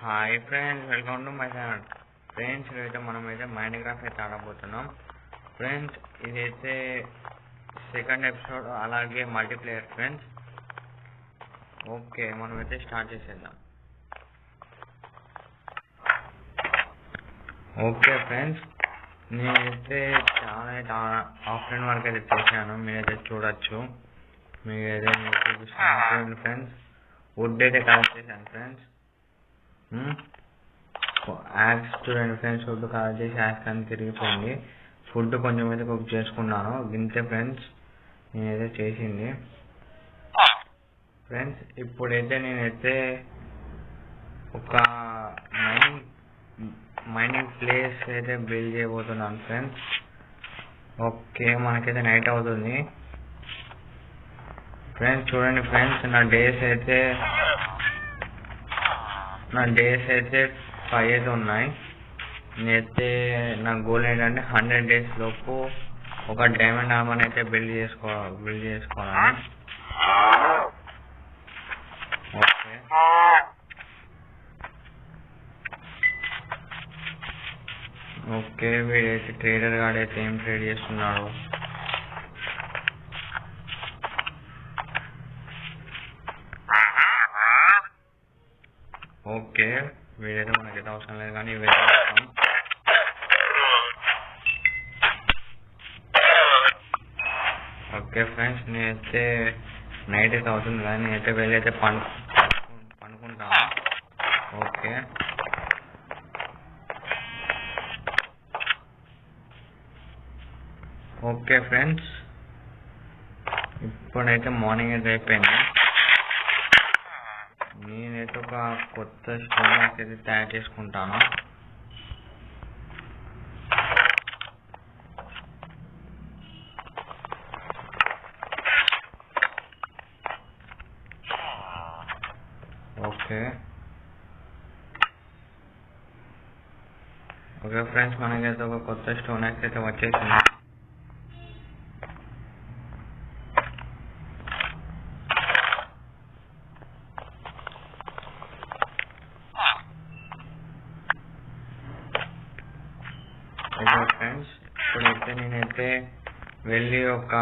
Hi friends, welcome to my channel. Friends, ఇదైతే మనమైతే Minecraft అయితే ఆడబోతున్నాం. ఫ్రెండ్స్, ఇదైతే సెకండ్ ఎపిసోడ్, అలాగే మల్టీప్లేయర్. ఫ్రెండ్స్, ఓకే, మనమైతే స్టార్ట్ చేసేద్దాం. ఓకే ఫ్రెండ్స్, నేనైతే చాలా ఆఫ్టర్నూన్ వరకు అయితే చేశాను. మీరైతే చూడొచ్చు. మీరైతే చూపిస్తాను ఫ్రెండ్స్. వుడ్ అయితే కలెక్ట్ చేశాను ఫ్రెండ్స్. యాక్స్ చూడండి ఫ్రెండ్స్, ఫుడ్ కలెక్ట్ చేసి యాక్స్ అని తిరిగిపోయింది. ఫుడ్ కొంచెం అయితే కుక్ చేసుకున్నాను. గింతే ఫ్రెండ్స్ నేనైతే చేసింది. ఫ్రెండ్స్, ఇప్పుడైతే నేనైతే ఒక మైనింగ్ ప్లేస్ అయితే బిల్డ్ చేయబోతున్నాను ఫ్రెండ్స్. ఓకే, మనకైతే నైట్ అవుతుంది. ఫ్రెండ్స్ చూడండి ఫ్రెండ్స్, నా డేస్ అయితే 5 అయితే ఉన్నాయి. నేనైతే నా గోల్ ఏంటంటే 100 days లోపు ఒక డైమండ్ ఆర్మర్ అయితే బిల్డ్ చేసుకోవాలని. ఓకే, ఓకే, వీడైతే ట్రేడర్ గాడైతే ఏం ట్రేడ్ చేస్తున్నాడు. ఓకే, వీడైతే మనకైతే అవసరం లేదు, కానీ ఇవైతే అవసరం. ఓకే ఫ్రెండ్స్, నేనైతే నైట్ అయితే అవుతుంది కానీ నేనైతే వెళ్ళైతే పండుకుంటాను. ఓకే, ఓకే ఫ్రెండ్స్, ఇప్పుడైతే మార్నింగ్ అయితే అయిపోయింది. నేనైతే ఒక కొత్త స్టోన్ అయితే తయారు చేసుకుంటాను. ఓకే, ఓకే ఫ్రెండ్స్, మనకైతే ఒక కొత్త స్టోన్ అయితే వచ్చేసింది. ఫ్రెండ్స్, ఇప్పుడైతే నేనైతే వెళ్ళి ఒక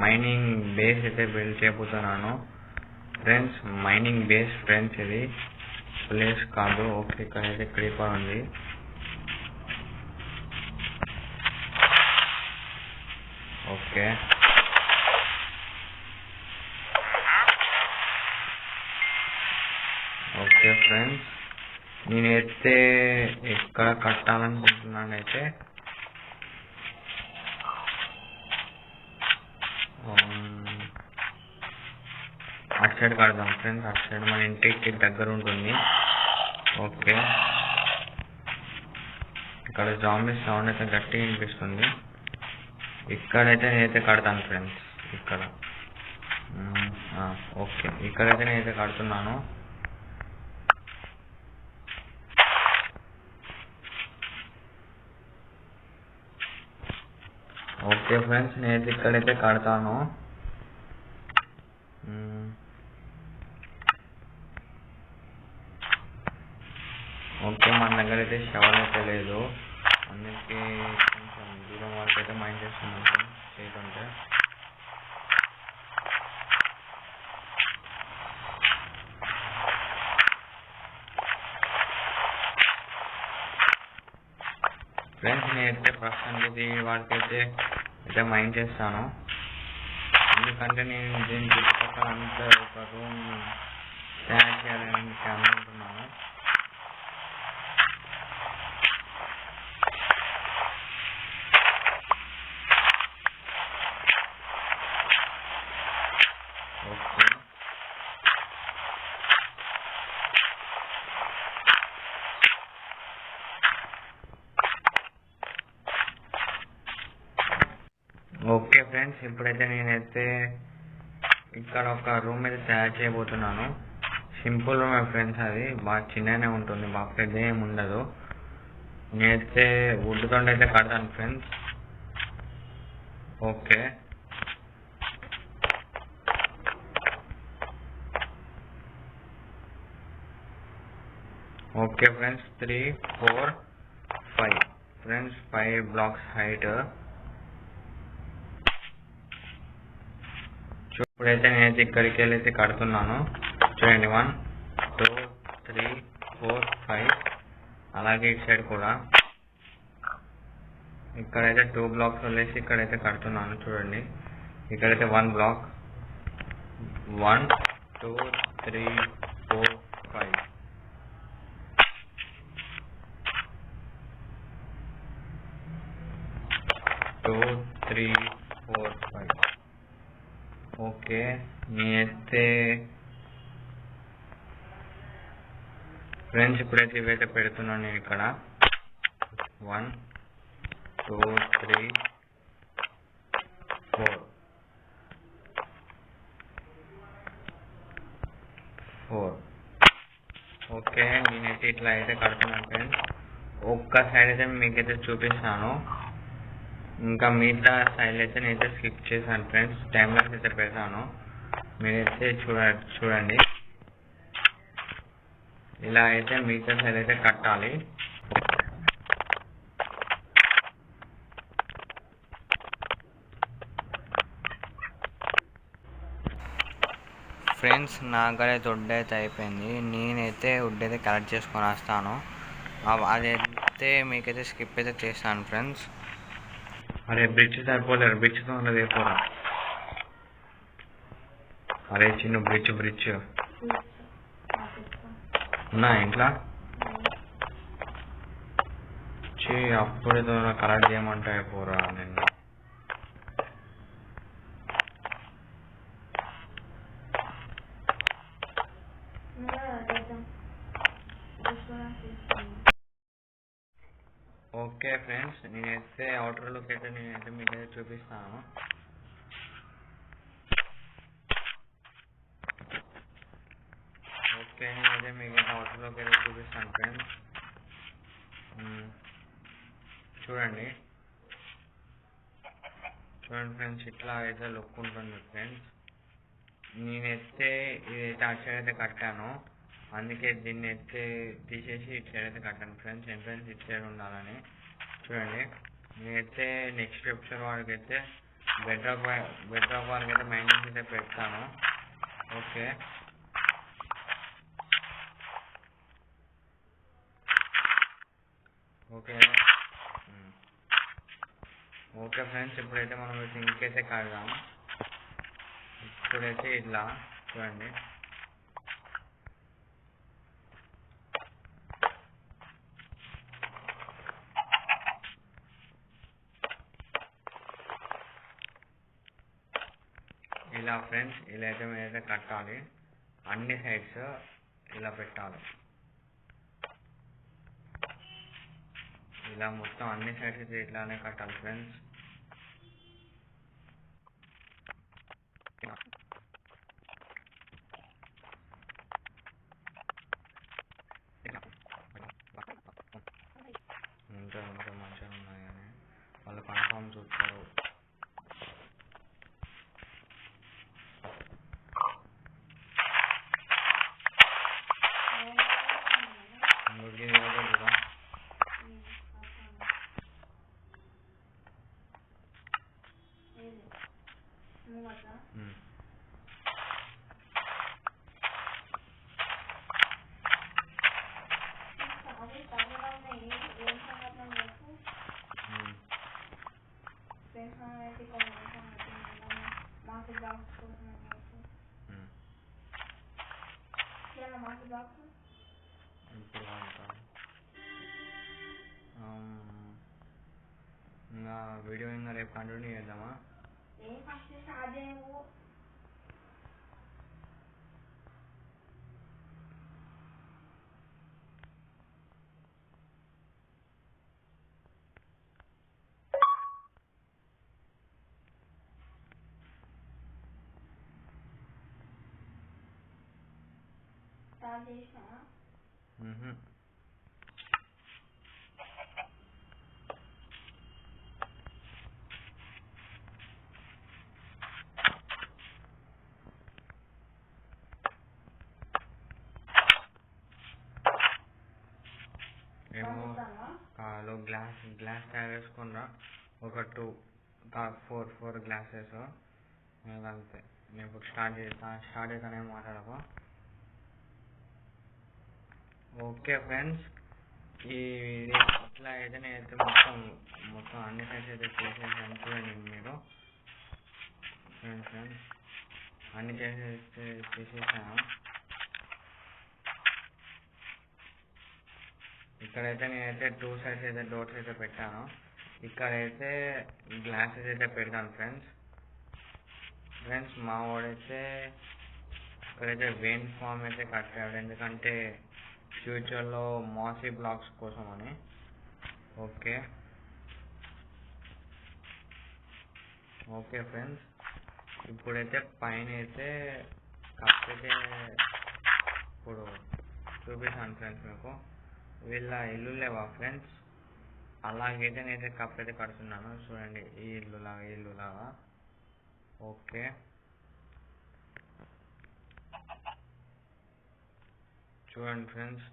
మైనింగ్ బేస్ అయితే బిల్డ్ చేయబోతున్నాను. ఫ్రెండ్స్, మైనింగ్ బేస్ ఫ్రెండ్స్, ఇది ప్లేస్ కాదు. ఓకే, ఇక్కడైతే క్రీపర్ ఉంది. ఓకే, ఓకే ఫ్రెండ్స్, నేనైతే ఎక్కడ కట్టాలనుకుంటున్నానైతే అటు సైడ్ కడదాం ఫ్రెండ్స్. అటు సైడ్ మన ఇంటికి దగ్గర ఉంటుంది. ఓకే, ఇక్కడ జాంబీ సౌండ్ అయితే గట్టిగా వినిపిస్తుంది. ఇక్కడైతే నేనైతే కడతాను ఫ్రెండ్స్. ఇక్కడ ఓకే, ఇక్కడైతే నేనైతే కడుతున్నాను. ఓకే ఫ్రెండ్స్, నేనైతే ఇక్కడైతే కడతాను. ఓకే, మన దగ్గర అయితే షవర్ అయితే లేదు, అందుకే కొంచెం దూరం వరకు అయితే మైండ్ చేస్తున్నాను చేయకుంటే. ఫ్రెండ్స్, నేనైతే ప్రస్తుతానికి వాటికైతే మైండ్ చేస్తాను, ఎందుకంటే నేను దీని చుట్టుపక్కల అంతా ఒక రూమ్ తయారు చేయాలని అనుకుంటున్నాను. ఓకే, ఓకే ఫ్రెండ్స్, ఇప్పుడైతే నేనైతే ఇక్కడ ఒక రూమ్ అయితే తయారు చేయబోతున్నాను. సింపుల్ రూమ్ ఫ్రెండ్స్, అది బాగా చిన్నగానే ఉంటుంది, బాగా పెద్ద ఏమి ఉండదు. నేనైతే వుడ్ తోటి అయితే కడతాను friends. Okay, okay friends 3 4 5 friends 5 blocks height. ఇప్పుడైతే నేనైతే ఇక్కడికి వెళ్ళైతే కడుతున్నాను. చూడండి 1 2 3 4 5. అలాగే ఇటు సైడ్ కూడా ఇక్కడైతే 2 బ్లాక్స్ వదిలేసి ఇక్కడైతే కడుతున్నాను. చూడండి ఇక్కడైతే 1 బ్లాక్ 1 2 3 4 5. ఓకే నేనైతే ఫ్రెండ్స్ ఇప్పుడైతే ఇవైతే పెడుతున్నాను నేను ఇక్కడ 1 2 3 4. ఓకే నేనైతే ఇట్లా అయితే కడుతున్నాను ఫ్రెండ్స్. ఒక్క సైడ్ అయితే మీకైతే చూపిస్తాను, ఇంకా మిగతా సైడ్ అయితే నేనైతే స్కిప్ చేశాను ఫ్రెండ్స్. టైం లాస్ అయితే పెడతాను, మీరైతే చూడండి. ఇలా అయితే మిగతా సైడ్ అయితే కట్టాలి. ఫ్రెండ్స్ నాకైతే వుడ్ అయితే అయిపోయింది. నేనైతే వుడ్ అయితే కలెక్ట్ చేసుకొని వస్తాను. అదైతే మీకైతే స్కిప్ అయితే చేస్తాను ఫ్రెండ్స్. అరే బ్రిడ్జ్ సరిపోలేరు, బ్రిడ్జ్తో ఉన్నది అయిపోరా. అరే చిన్న బ్రిడ్జ్ ఉన్నా ఇంట్లో అప్పుడేదో కలెక్ట్ చేయమంటే అయిపోరా. నేను ఓకే ఫ్రెండ్స్ నేనైతే అవుటర్లోకి అయితే మీకైతే చూపిస్తాను. ఓకే నేనైతే మీకైతే అవుటర్లోకి అయితే చూపిస్తాను ఫ్రెండ్స్. చూడండి ఫ్రెండ్స్ ఇట్లా అయితే లుక్ ఉంటుంది ఫ్రెండ్స్. నేనైతే ఇదైతే అటు సైడ్ అయితే కట్టాను, అందుకే దీన్ని అయితే తీసేసి ఇటు సైడ్ అయితే కట్టాను ఫ్రెండ్స్. ఎంట్రన్స్ ఇటు సైడ్ ఉండాలని. చూడండి నేనైతే నెక్స్ట్ ఎపిసోడ్ వరకు అయితే బెడ్ రాక్ వరకు అయితే మెయింటెన్స్ అయితే పెడతాను. ఓకే ఓకే ఫ్రెండ్స్ ఇప్పుడైతే మనం ఇంకైతే కడదాం. ఇప్పుడైతే ఇట్లా చూడండి ఇలా ఫ్రెండ్స్. ఇలా అయితే మీరైతే కట్టాలి, అన్ని సైడ్స్ ఇలా పెట్టాలి. ఇలా మొత్తం అన్ని సైడ్స్ అయితే ఇట్లానే కట్టాలి ఫ్రెండ్స్. ఇంకా మంచిగా ఉన్నాయి కానీ వాళ్ళు కన్ఫామ్ చూస్తారు. ఇంకా వీడియో ఇంకా రేపు కంటిన్యూ చేద్దామా? చాలు. గ్లాస్ తయారు చేసుకున్నా ఒక 2 4 గ్లాసెస్ అంతే. నేను ఇప్పుడు స్టార్ట్ చేస్తానే మాట్లాడకు. ఓకే ఫ్రెండ్స్, ఇట్లా అయితే నేనైతే మొత్తం అన్ని సైడ్స్ అయితే చేసేసాను. చూడండి మీరు ఫ్రెండ్స్ అన్ని చేసేసాను. ఇక్కడైతే నేనైతే 2 సైడ్స్ అయితే డోర్స్ అయితే పెట్టాను. ఇక్కడైతే గ్లాసెస్ అయితే పెడతాను ఫ్రెండ్స్. మా వాడైతే ఇక్కడైతే వెయిన్ ఫామ్ అయితే కట్టాడు, ఎందుకంటే ఫ్యూచర్లో మాసీ బ్లాక్స్ కోసం అని. ఓకే ఫ్రెండ్స్, ఇప్పుడైతే పైన అయితే కప్ అయితే ఇప్పుడు చూపిస్తాను ఫ్రెండ్స్ మీకు. వీళ్ళ ఇల్లు లేవా ఫ్రెండ్స్, అలాగైతే నేనైతే కప్ అయితే కడుతున్నాను. చూడండి ఈ ఇల్లులాగా. ఓకే, చూడండి ఫ్రెండ్స్.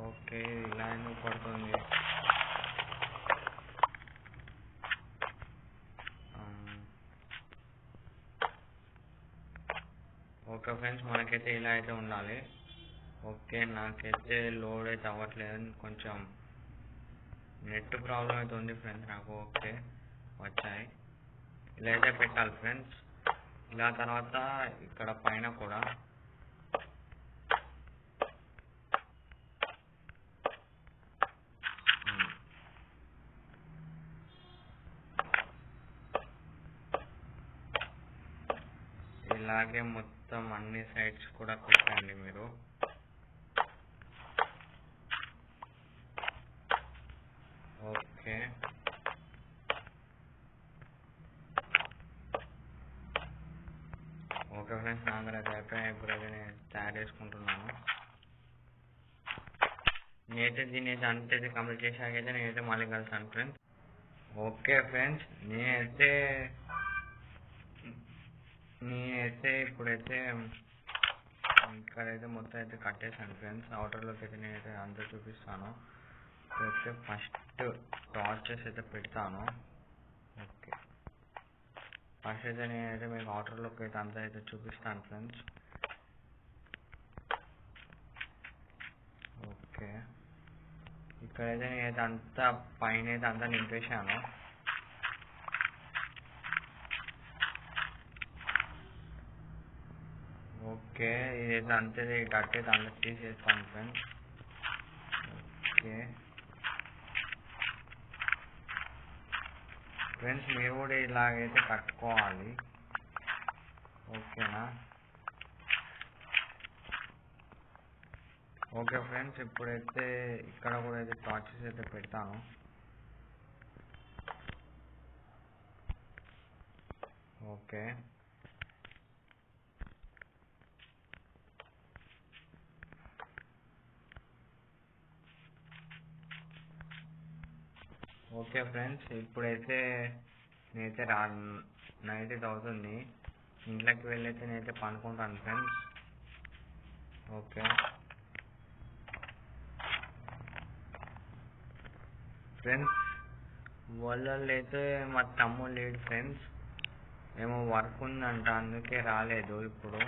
ఓకే, ఇలా ఎందుకు పడుతుంది? ఓకే ఫ్రెండ్స్, మనకైతే ఇలా అయితే ఉండాలి. ఓకే, నాకైతే లోడ్ అయితే అవ్వట్లేదు, కొంచెం నెట్ ప్రాబ్లం అయితే ఉంది ఫ్రెండ్స్ నాకు. ఓకే, వచ్చాయి. ఇలా అయితే పెట్టాలి ఫ్రెండ్స్. ఇలా తర్వాత ఇక్కడ పైన కూడా ఇలాగే మొత్తం అన్ని సైడ్స్ కూడా పెట్టండి మీరు. ఓకే, ఫ్రెండ్స్, నా దగ్గర అయితే అయిపోయాయి. ఇప్పుడైతే నేను తయారు చేసుకుంటున్నాను. నేనైతే దీన్ని అయితే అంతే కంప్లీట్ చేసాకైతే నేనైతే మళ్ళీ కలుస్తాను ఫ్రెండ్స్. ఓకే ఫ్రెండ్స్, నేనైతే ఇప్పుడైతే ఇక్కడైతే మొత్తం అయితే కట్టేసాను ఫ్రెండ్స్. అవుటర్లోకి అయితే నేనైతే అంతా చూపిస్తాను. ఇప్పుడైతే ఫస్ట్ టార్చెస్ అయితే పెడతాను. ఓకే, ఫస్ట్ అయితే నేనైతే మీకు అవుటర్లోకి అయితే అంతా అయితే చూపిస్తాను ఫ్రెండ్స్. ఓకే, ఇక్కడైతే నేనైతే అంతా పైన అయితే అంతా నింపేశాను. ఓకే, ఇదైతే అంతే కట్టేది అంతా తీసేస్తాను ఫ్రెండ్స్. ఓకే ఫ్రెండ్స్, మీరు కూడా ఇలాగైతే కట్టుకోవాలి. ఓకేనా? ఓకే ఫ్రెండ్స్, ఇప్పుడైతే ఇక్కడ కూడా అయితే టార్చెస్ అయితే పెడతాను. ఓకే, ఫ్రెండ్స్, ఇప్పుడైతే నేనైతే నైట్ అయితే అవుతుంది. ఇంట్లోకి వెళ్ళైతే నేనైతే పనుకుంటాను ఫ్రెండ్స్. ఓకే ఫ్రెండ్స్, వాళ్ళు అయితే మా తమ్ముడు లేడు ఫ్రెండ్స్, ఏమో వర్క్ ఉందంట, అందుకే రాలేదు ఇప్పుడు.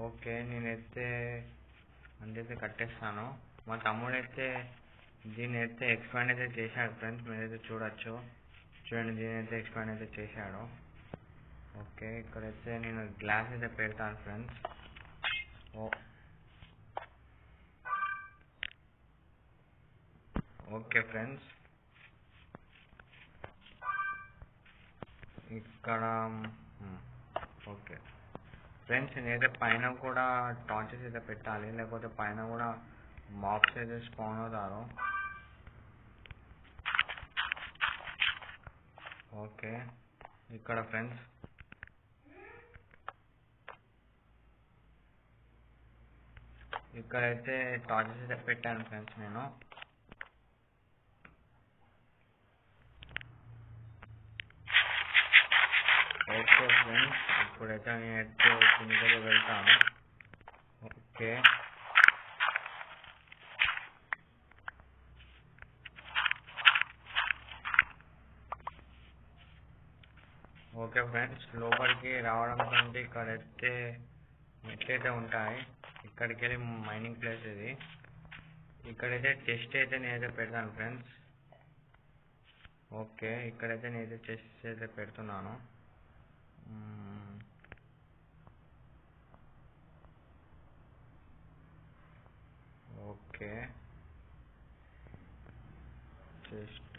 ఓకే, నేనైతే అందుకే కట్టేస్తాను. మా తమ్ముడు అయితే దీన్ని అయితే ఎక్స్పాండ్ అయితే చేశాడు ఫ్రెండ్స్, మీరైతే చూడొచ్చు. చూడండి, దీని అయితే ఎక్స్పాండ్ అయితే చేశాడు. ఓకే, ఇక్కడైతే నేను గ్లాస్ అయితే పెడతాను ఫ్రెండ్స్. ఓకే ఫ్రెండ్స్, ఇక్కడ ఓకే ఫ్రెండ్స్, నేనైతే పైన కూడా టార్చెస్ అయితే పెట్టాలి, లేకపోతే పైన కూడా మాబ్స్ అయితే స్పాన్ అవుతారు. ఓకే, ఇక్కడ ఫ్రెండ్స్ ఇక్కడైతే టార్చెస్ అయితే పెట్టాను ఫ్రెండ్స్ నేను. ఓకే ఫ్రెండ్స్, ఇప్పుడైతే నేనైతే కిందకి వెళ్తాను. ఓకే ఓకే ఫ్రెండ్స్, లోపలికి రావడం కంటే ఇక్కడైతే మెట్లయితే ఉంటాయి. ఇక్కడికి వెళ్ళి మైనింగ్ ప్లేస్ ఇది. ఇక్కడైతే చెస్ట్ అయితే నేనైతే పెడతాను ఫ్రెండ్స్. ఓకే, ఇక్కడైతే నేనైతే చెస్ట్ అయితే పెడుతున్నాను. Okay chest.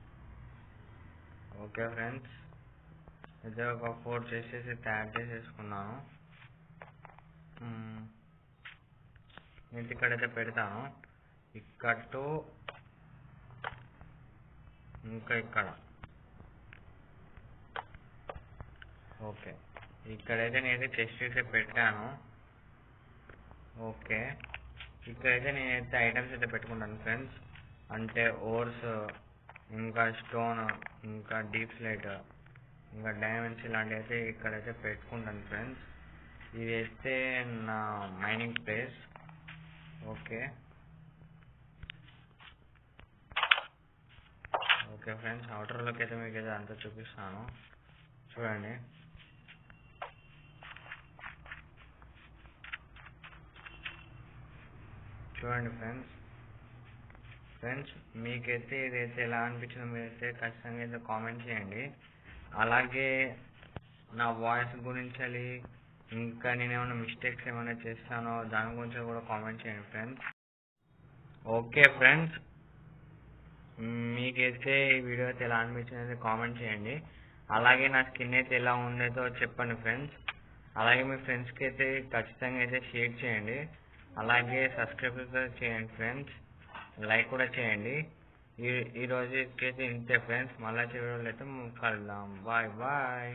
ఓకే ఫ్రెండ్స్, అయితే ఒక 4 చేసేసి తయారు చేసేసుకున్నాను. నేను ఇక్కడైతే పెడతాను. ఇక్కడ టు ఇంకా ఇక్కడ. ఓకే, ఇక్కడైతే నేనైతే చెస్ట్ అయితే పెట్టాను. ఓకే, ఇక్కడైతే నేనైతే ఐటమ్స్ అయితే పెట్టుకుంటాను ఫ్రెండ్స్. అంటే ఓర్స్, ఇంకా స్టోన్, ఇంకా డీప్ స్లైట్, ఇంకా డైమండ్స్ ఇలాంటివి అయితే ఇక్కడైతే పెట్టుకుంటాను ఫ్రెండ్స్. ఇది అయితే నా mining place. Okay okay friends, అవుటర్లోకి అయితే మీకు అయితే అంతా చూపిస్తాను. చూడండి. చూడండి ఫ్రెండ్స్, మీకైతే ఇదైతే ఎలా అనిపించిందో మీరైతే ఖచ్చితంగా అయితే కామెంట్ చేయండి. అలాగే నా వాయిస్ గురించి ఇంకా నేను ఏమైనా మిస్టేక్స్ ఏమైనా చేస్తానో దాని గురించి కూడా కామెంట్ చేయండి ఫ్రెండ్స్. ఓకే ఫ్రెండ్స్, మీకైతే ఈ వీడియో అయితే ఎలా అనిపించింది కామెంట్ చేయండి. అలాగే నా స్కిన్ అయితే ఎలా ఉండేదో చెప్పండి ఫ్రెండ్స్. అలాగే మీ ఫ్రెండ్స్కి అయితే ఖచ్చితంగా అయితే షేర్ చేయండి. అలాగే సబ్స్క్రైబ్ చేయండి ఫ్రెండ్స్. లైక్ కూడా చేయండి. ఈ రోజుకైతే ఇంతే ఫ్రెండ్స్. మళ్ళీ వీడియోలో అయితే కలుద్దాం. Bye bye.